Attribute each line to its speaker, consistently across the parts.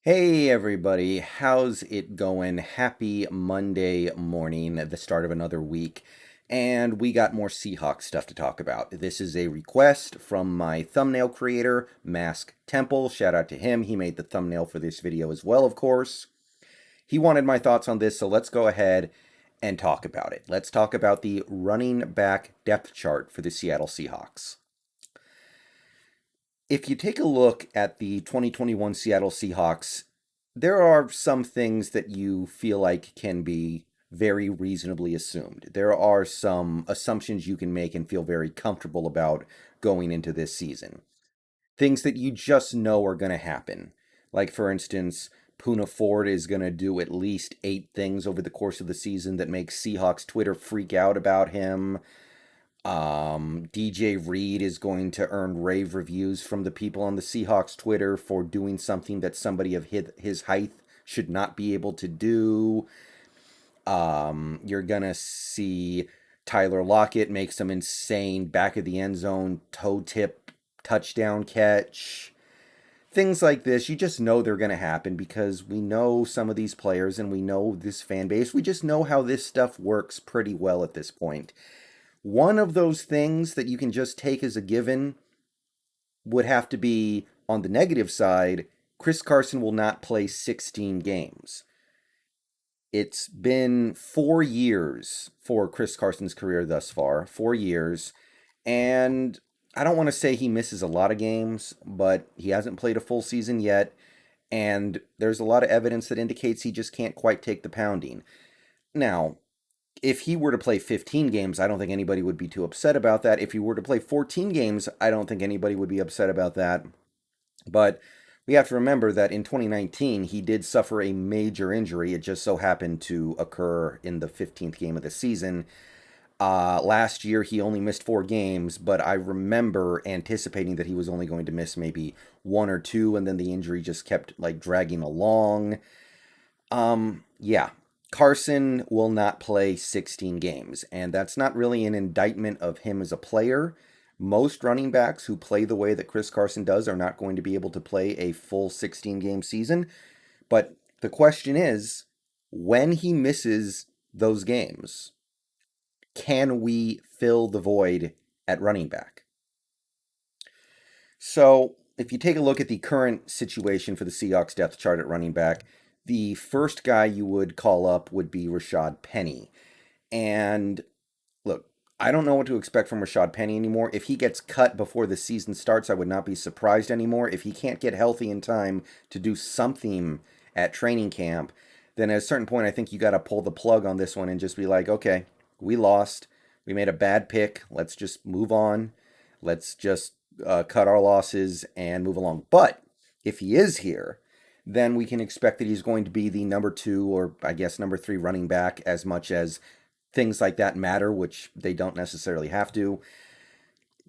Speaker 1: Hey everybody, how's it going? Happy Monday morning, the start of another week, and we got more Seahawks stuff to talk about. This is a request from my thumbnail creator, Mask Temple. Shout out to him. He made the thumbnail for this video as well, of course. He wanted my thoughts on this, so let's go ahead and talk about it. Let's talk about the running back depth chart for the Seattle Seahawks. If you take a look at the 2021 Seattle Seahawks, there are some things that you feel like can be very reasonably assumed. There are some assumptions you can make and feel very comfortable about going into this season. Things that you just know are going to happen. Like, for instance, Puna Ford is going to do at least 8 things over the course of the season that make Seahawks Twitter freak out about him. DJ Reed is going to earn rave reviews from the people on the Seahawks Twitter for doing something that somebody of his height should not be able to do. You're going to see Tyler Lockett make some insane back of the end zone toe tip touchdown catch. Things like this, you just know they're going to happen because we know some of these players and we know this fan base. We just know how this stuff works pretty well at this point. One of those things that you can just take as a given would have to be, on the negative side, Chris Carson will not play 16 games. It's been 4 years for Chris Carson's career thus far, 4 years, and I don't want to say he misses a lot of games, but he hasn't played a full season yet, and there's a lot of evidence that indicates he just can't quite take the pounding. Now, if he were to play 15 games, I don't think anybody would be too upset about that. If he were to play 14 games, I don't think anybody would be upset about that. But we have to remember that in 2019, he did suffer a major injury. It just so happened to occur in the 15th game of the season. Last year, he only missed 4 games, but I remember anticipating that he was only going to miss maybe 1 or 2, and then the injury just kept dragging along. Yeah, Carson will not play 16 games, and that's not really an indictment of him as a player. Most running backs who play the way that Chris Carson does are not going to be able to play a full 16-game season. But the question is, when he misses those games, can we fill the void at running back? So, if you take a look at the current situation for the Seahawks depth chart at running back, the first guy you would call up would be Rashaad Penny. And look, I don't know what to expect from Rashaad Penny anymore. If he gets cut before the season starts, I would not be surprised anymore. If he can't get healthy in time to do something at training camp, then at a certain point, I think you got to pull the plug on this one and just be like, okay, we lost. We made a bad pick. Let's just move on. Let's just cut our losses and move along. But if he is here, then we can expect that he's going to be the number 2 or I guess number 3 running back, as much as things like that matter, which they don't necessarily have to.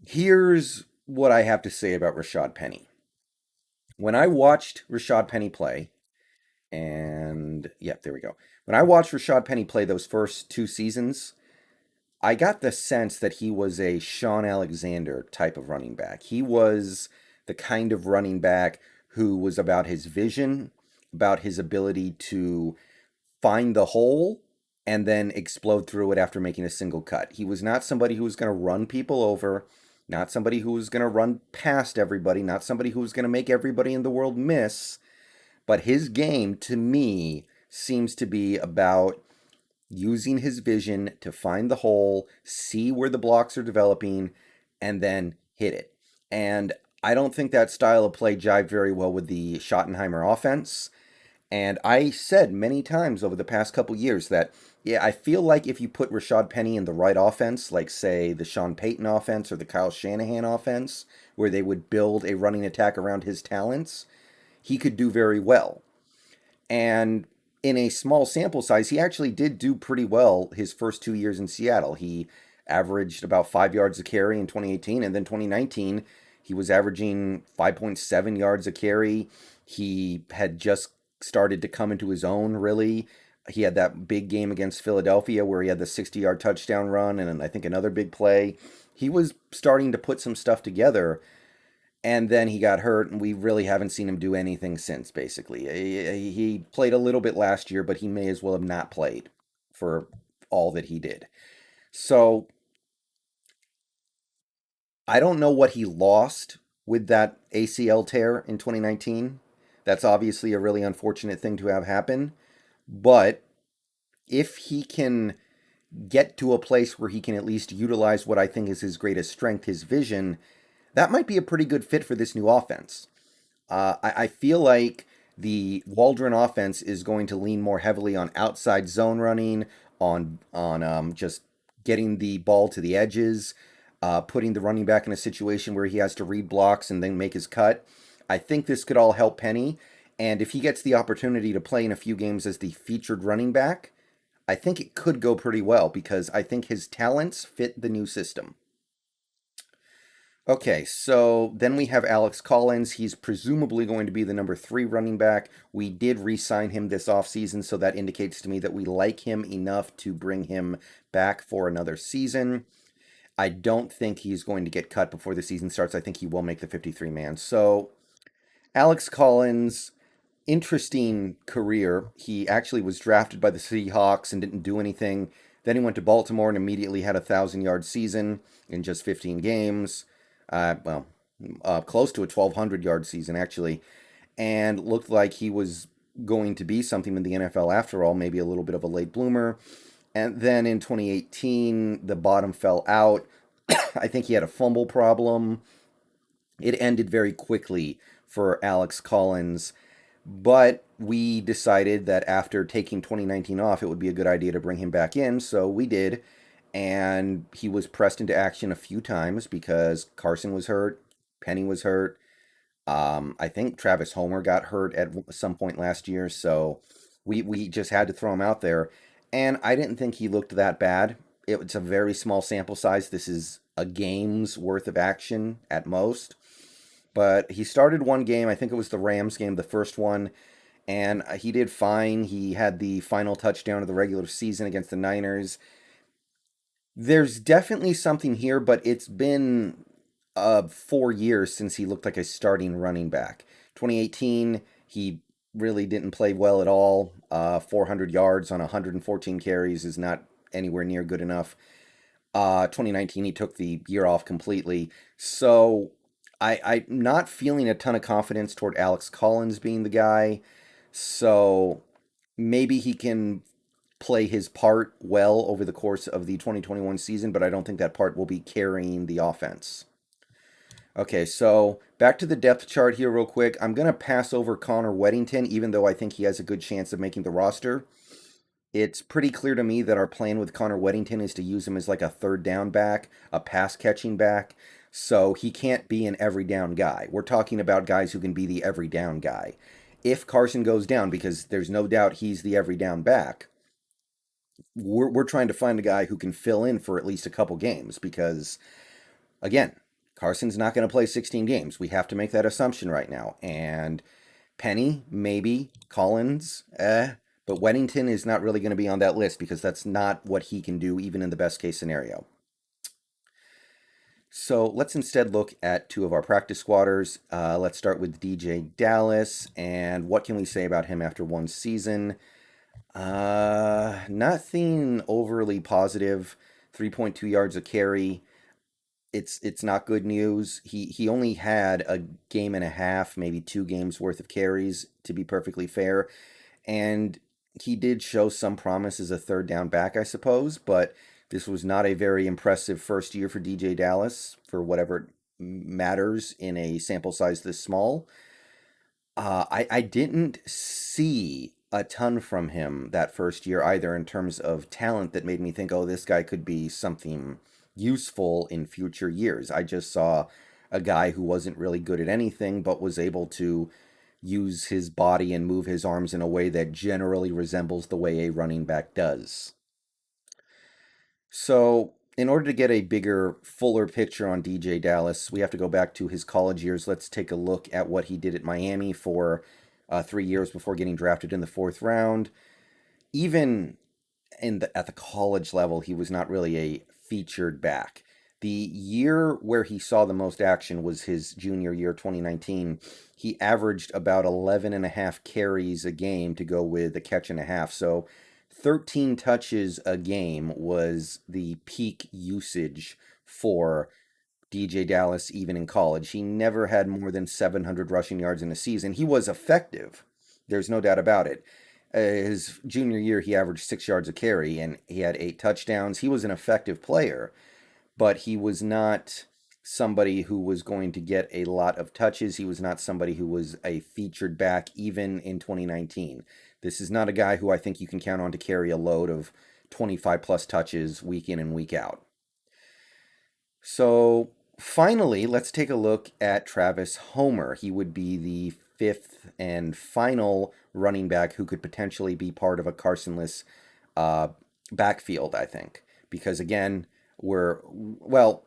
Speaker 1: Here's what I have to say about Rashaad Penny. When I watched Rashaad Penny play, and yep, there we go. When I watched Rashaad Penny play those first 2 seasons, I got the sense that he was a Sean Alexander type of running back. He was the kind of running back who was about his vision, about his ability to find the hole and then explode through it after making a single cut. He was not somebody who was going to run people over, not somebody who was going to run past everybody, not somebody who was going to make everybody in the world miss. But his game, to me, seems to be about using his vision to find the hole, see where the blocks are developing, and then hit it. And I don't think that style of play jived very well with the Schottenheimer offense. And I said many times over the past couple years that, yeah, I feel like if you put Rashaad Penny in the right offense, like, say, the Sean Payton offense or the Kyle Shanahan offense, where they would build a running attack around his talents, he could do very well. And in a small sample size, he actually did do pretty well his first 2 years in Seattle. He averaged about 5 yards a carry in 2018, and then 2019, he was averaging 5.7 yards a carry. He had just started to come into his own, really. He had that big game against Philadelphia where he had the 60-yard touchdown run and I think another big play. He was starting to put some stuff together. And then he got hurt, and we really haven't seen him do anything since, basically. He played a little bit last year, but he may as well have not played for all that he did. So I don't know what he lost with that ACL tear in 2019. That's obviously a really unfortunate thing to have happen. But if he can get to a place where he can at least utilize what I think is his greatest strength, his vision, that might be a pretty good fit for this new offense. I feel like the Waldron offense is going to lean more heavily on outside zone running, on just getting the ball to the edges, putting the running back in a situation where he has to read blocks and then make his cut. I think this could all help Penny, and if he gets the opportunity to play in a few games as the featured running back, I think it could go pretty well because I think his talents fit the new system. Okay, so then we have Alex Collins. He's presumably going to be the number three running back. We did re sign him this offseason, so that indicates to me that we like him enough to bring him back for another season. I don't think he's going to get cut before the season starts. I think he will make the 53 man. So, Alex Collins, interesting career. He actually was drafted by the Seahawks and didn't do anything. Then he went to Baltimore and immediately had a 1,000 yard season in just 15 games. Well, close to a 1,200 yard season, actually, and looked like he was going to be something in the NFL after all, maybe a little bit of a late bloomer. And then in 2018, the bottom fell out. I think he had a fumble problem. It ended very quickly for Alex Collins, but we decided that after taking 2019 off, it would be a good idea to bring him back in, so we did. And he was pressed into action a few times because Carson was hurt, Penny was hurt. I think Travis Homer got hurt at some point last year, so we just had to throw him out there. And I didn't think he looked that bad. It's a very small sample size. This is a game's worth of action at most. But he started one game, I think it was the Rams game, the first one, and he did fine. He had the final touchdown of the regular season against the Niners. There's definitely something here, but it's been 4 years since he looked like a starting running back. 2018, he really didn't play well at all. 400 yards on 114 carries is not anywhere near good enough. 2019, he took the year off completely. So I'm not feeling a ton of confidence toward Alex Collins being the guy. So maybe he can play his part well over the course of the 2021 season, but I don't think that part will be carrying the offense. Okay, so back to the depth chart here, real quick. I'm going to pass over Connor Weddington, even though I think he has a good chance of making the roster. It's pretty clear to me that our plan with Connor Weddington is to use him as like a third down back, a pass catching back. So he can't be an every down guy. We're talking about guys who can be the every down guy. If Carson goes down, because there's no doubt he's the every down back, we're trying to find a guy who can fill in for at least a couple games because, again, Carson's not going to play 16 games. We have to make that assumption right now. And Penny, maybe. Collins, but Weddington is not really going to be on that list because that's not what he can do, even in the best case scenario. So let's instead look at two of our practice squatters. Let's start with DJ Dallas. And what can we say about him after one season? Nothing overly positive. 3.2 yards a carry. It's not good news. He only had a game and a half, maybe 2 games worth of carries, to be perfectly fair. And he did show some promise as a third down back, I suppose, but this was not a very impressive first year for DJ Dallas, for whatever it matters in a sample size this small. I didn't see a ton from him that first year either in terms of talent that made me think, oh, this guy could be something useful in future years. I just saw a guy who wasn't really good at anything but was able to use his body and move his arms in a way that generally resembles the way a running back does. So, in order to get a bigger, fuller picture on DJ Dallas, we have to go back to his college years. Let's take a look at what he did at Miami for 3 years before getting drafted in the fourth round. Even at the college level, he was not really a featured back. The year where he saw the most action was his junior year, 2019. He averaged about 11 and a half carries a game to go with a catch and a half. So 13 touches a game was the peak usage for DJ Dallas, even in college. He never had more than 700 rushing yards in a season. He was effective. There's no doubt about it. His junior year, he averaged 6 yards a carry and he had 8 touchdowns. He was an effective player, but he was not somebody who was going to get a lot of touches. He was not somebody who was a featured back even in 2019. This is not a guy who I think you can count on to carry a load of 25 plus touches week in and week out. So finally, let's take a look at Travis Homer. He would be the fifth and final running back who could potentially be part of a Carsonless uh, backfield, I think. Because again, well,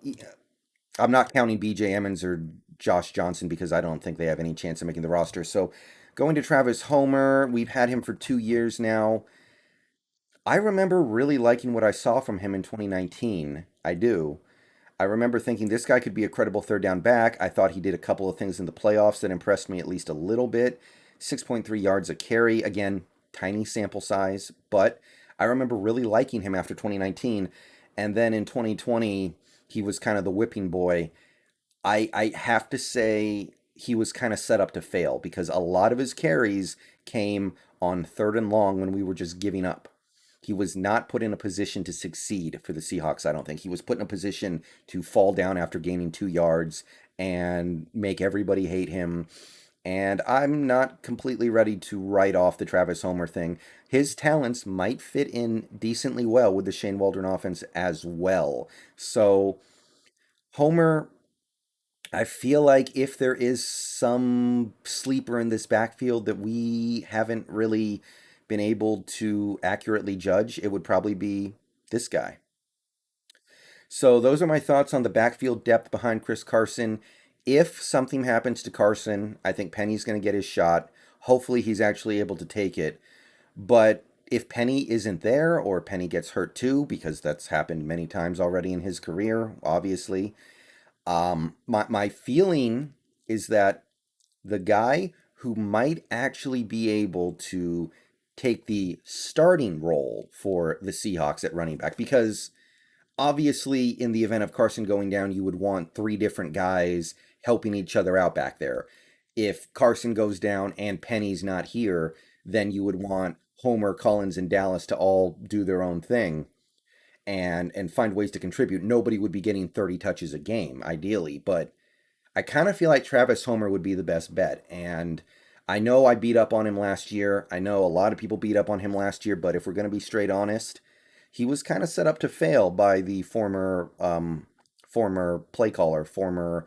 Speaker 1: I'm not counting BJ Emmons or Josh Johnson because I don't think they have any chance of making the roster. So going to Travis Homer, we've had him for 2 years now. I remember really liking what I saw from him in 2019. I do. I remember thinking this guy could be a credible third down back. I thought he did a couple of things in the playoffs that impressed me at least a little bit. 6.3 yards a carry. Again, tiny sample size, but I remember really liking him after 2019. And then in 2020, he was kind of the whipping boy. I have to say he was kind of set up to fail because a lot of his carries came on third and long when we were just giving up. He was not put in a position to succeed for the Seahawks, I don't think. He was put in a position to fall down after gaining 2 yards and make everybody hate him. And I'm not completely ready to write off the Travis Homer thing. His talents might fit in decently well with the Shane Waldron offense as well. So, Homer, I feel like if there is some sleeper in this backfield that we haven't really been able to accurately judge, it would probably be this guy. So those are my thoughts on the backfield depth behind Chris Carson. If something happens to Carson, I think Penny's going to get his shot. Hopefully he's actually able to take it. But if Penny isn't there or Penny gets hurt too, because that's happened many times already in his career, obviously, my feeling is that the guy who might actually be able to take the starting role for the Seahawks at running back, because obviously in the event of Carson going down, you would want three different guys helping each other out back there. If Carson goes down and Penny's not here, then you would want Homer, Collins, and Dallas to all do their own thing and find ways to contribute. Nobody would be getting 30 touches a game, ideally, but I kind of feel like Travis Homer would be the best bet. And I know I beat up on him last year. I know a lot of people beat up on him last year, but if we're going to be straight honest, he was kind of set up to fail by the former play caller, former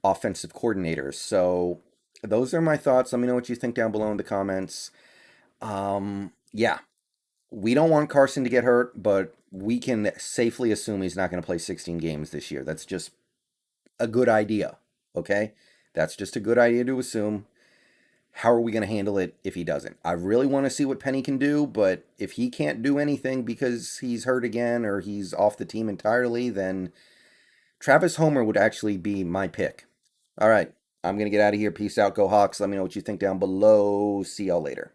Speaker 1: offensive coordinators. So those are my thoughts. Let me know what you think down below in the comments. Yeah, we don't want Carson to get hurt, but we can safely assume he's not going to play 16 games this year. That's just a good idea. Okay? That's just a good idea to assume. How are we going to handle it if he doesn't? I really want to see what Penny can do, but if he can't do anything because he's hurt again or he's off the team entirely, then Travis Homer would actually be my pick. All right. I'm going to get out of here. Peace out. Go Hawks. Let me know what you think down below. See y'all later.